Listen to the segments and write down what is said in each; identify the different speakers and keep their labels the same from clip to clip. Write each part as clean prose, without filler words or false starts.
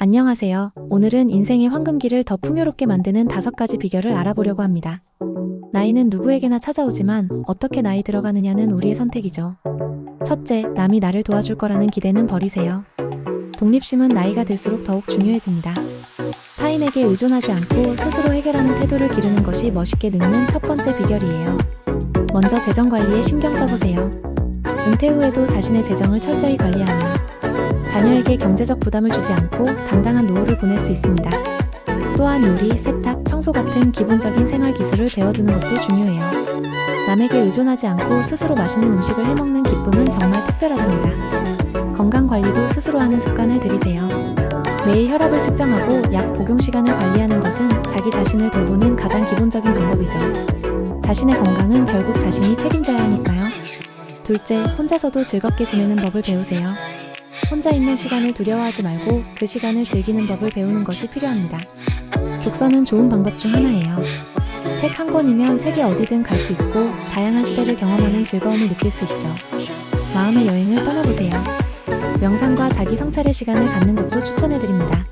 Speaker 1: 안녕하세요. 오늘은 인생의 황금기를 더 풍요롭게 만드는 5가지 비결을 알아보려고 합니다. 나이는 누구에게나 찾아오지만 어떻게 나이 들어가느냐는 우리의 선택이죠. 첫째, 남이 나를 도와줄 거라는 기대는 버리세요. 독립심은 나이가 들수록 더욱 중요해집니다. 타인에게 의존하지 않고 스스로 해결하는 태도를 기르는 것이 멋있게 늙는 첫 번째 비결이에요. 먼저 재정 관리에 신경 써보세요. 은퇴 후에도 자신의 재정을 철저히 관리하며 자녀에게 경제적 부담을 주지 않고 당당한 노후를 보낼 수 있습니다. 또한 요리, 세탁, 청소 같은 기본적인 생활 기술을 배워두는 것도 중요해요. 남에게 의존하지 않고 스스로 맛있는 음식을 해먹는 기쁨은 정말 특별하답니다. 건강 관리도 스스로 하는 습관을 들이세요. 매일 혈압을 측정하고 약 복용 시간을 관리하는 것은 자기 자신을 돌보는 가장 기본적인 방법이죠. 자신의 건강은 결국 자신이 책임져야 하니까요. 둘째, 혼자서도 즐겁게 지내는 법을 배우세요. 혼자 있는 시간을 두려워하지 말고 그 시간을 즐기는 법을 배우는 것이 필요합니다. 독서는 좋은 방법 중 하나예요. 책 한 권이면 세계 어디든 갈 수 있고 다양한 시대를 경험하는 즐거움을 느낄 수 있죠. 마음의 여행을 떠나보세요. 명상과 자기 성찰의 시간을 갖는 것도 추천해드립니다.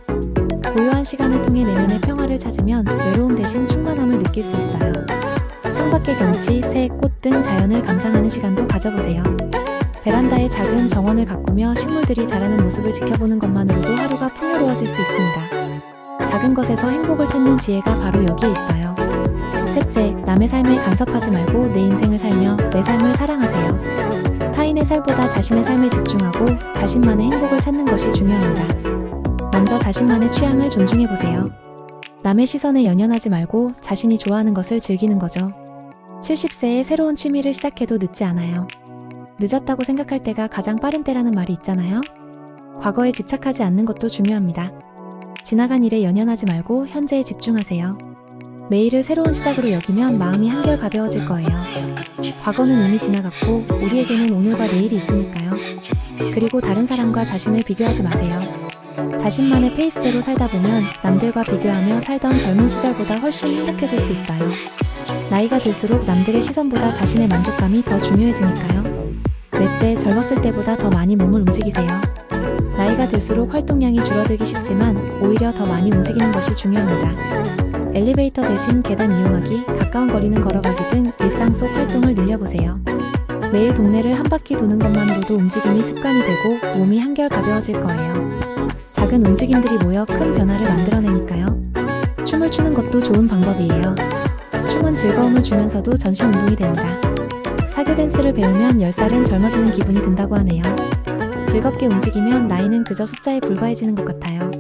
Speaker 1: 고요한 시간을 통해 내면의 평화를 찾으면 외로움 대신 충만함을 느낄 수 있어요. 창밖의 경치, 새, 꽃 등 자연을 감상하는 시간도 가져보세요. 베란다에 작은 정원을 가꾸며 식물들이 자라는 모습을 지켜보는 것만으로도 하루가 풍요로워질 수 있습니다. 작은 것에서 행복을 찾는 지혜가 바로 여기에 있어요. 셋째, 남의 삶에 간섭하지 말고 내 인생을 살며 내 삶을 사랑하세요. 타인의 살보다 자신의 삶에 집중하고 자신만의 행복을 찾는 것이 중요합니다. 먼저 자신만의 취향을 존중해보세요. 남의 시선에 연연하지 말고 자신이 좋아하는 것을 즐기는 거죠. 70세에 새로운 취미를 시작해도 늦지 않아요. 늦었다고 생각할 때가 가장 빠른 때라는 말이 있잖아요. 과거에 집착하지 않는 것도 중요합니다. 지나간 일에 연연하지 말고 현재에 집중하세요. 매일을 새로운 시작으로 여기면 마음이 한결 가벼워질 거예요. 과거는 이미 지나갔고 우리에게는 오늘과 내일이 있으니까요. 그리고 다른 사람과 자신을 비교하지 마세요. 자신만의 페이스대로 살다 보면 남들과 비교하며 살던 젊은 시절보다 훨씬 행복해질 수 있어요. 나이가 들수록 남들의 시선보다 자신의 만족감이 더 중요해지니까요. 넷째, 젊었을 때보다 더 많이 몸을 움직이세요. 나이가 들수록 활동량이 줄어들기 쉽지만 오히려 더 많이 움직이는 것이 중요합니다. 엘리베이터 대신 계단 이용하기, 가까운 거리는 걸어가기 등 일상 속 활동을 늘려보세요. 매일 동네를 한 바퀴 도는 것만으로도 움직임이 습관이 되고 몸이 한결 가벼워질 거예요. 작은 움직임들이 모여 큰 변화를 만들어내니까요. 춤을 추는 것도 좋은 방법이에요. 춤은 즐거움을 주면서도 전신 운동이 됩니다. 사교 댄스를 배우면 10살은 젊어지는 기분이 든다고 하네요. 즐겁게 움직이면 나이는 그저 숫자에 불과해지는 것 같아요.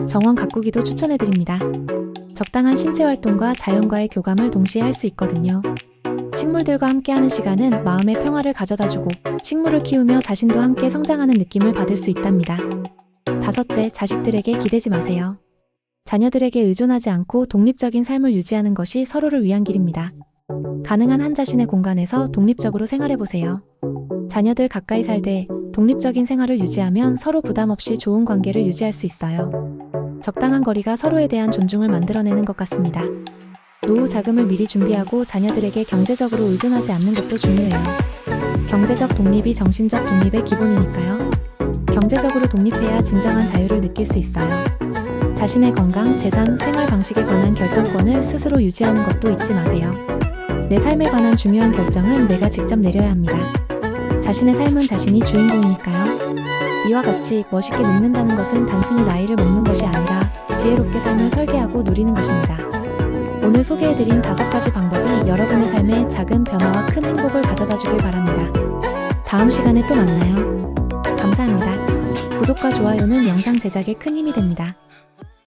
Speaker 1: 정원 가꾸기도 추천해드립니다. 적당한 신체 활동과 자연과의 교감을 동시에 할 수 있거든요. 식물들과 함께하는 시간은 마음의 평화를 가져다주고 식물을 키우며 자신도 함께 성장하는 느낌을 받을 수 있답니다. 다섯째, 자식들에게 기대지 마세요. 자녀들에게 의존하지 않고 독립적인 삶을 유지하는 것이 서로를 위한 길입니다. 가능한 한 자신의 공간에서 독립적으로 생활해보세요. 자녀들 가까이 살되 독립적인 생활을 유지하면 서로 부담 없이 좋은 관계를 유지할 수 있어요. 적당한 거리가 서로에 대한 존중을 만들어내는 것 같습니다. 노후 자금을 미리 준비하고 자녀들에게 경제적으로 의존하지 않는 것도 중요해요. 경제적 독립이 정신적 독립의 기본이니까요. 경제적으로 독립해야 진정한 자유를 느낄 수 있어요. 자신의 건강, 재산, 생활 방식에 관한 결정권을 스스로 유지하는 것도 잊지 마세요. 내 삶에 관한 중요한 결정은 내가 직접 내려야 합니다. 자신의 삶은 자신이 주인공이니까요. 이와 같이 멋있게 늙는다는 것은 단순히 나이를 먹는 것이 아니라 지혜롭게 삶을 설계하고 누리는 것입니다. 오늘 소개해드린 5가지 방법이 여러분의 삶에 작은 변화와 큰 행복을 가져다 주길 바랍니다. 다음 시간에 또 만나요. 감사합니다. 구독과 좋아요는 영상 제작에 큰 힘이 됩니다.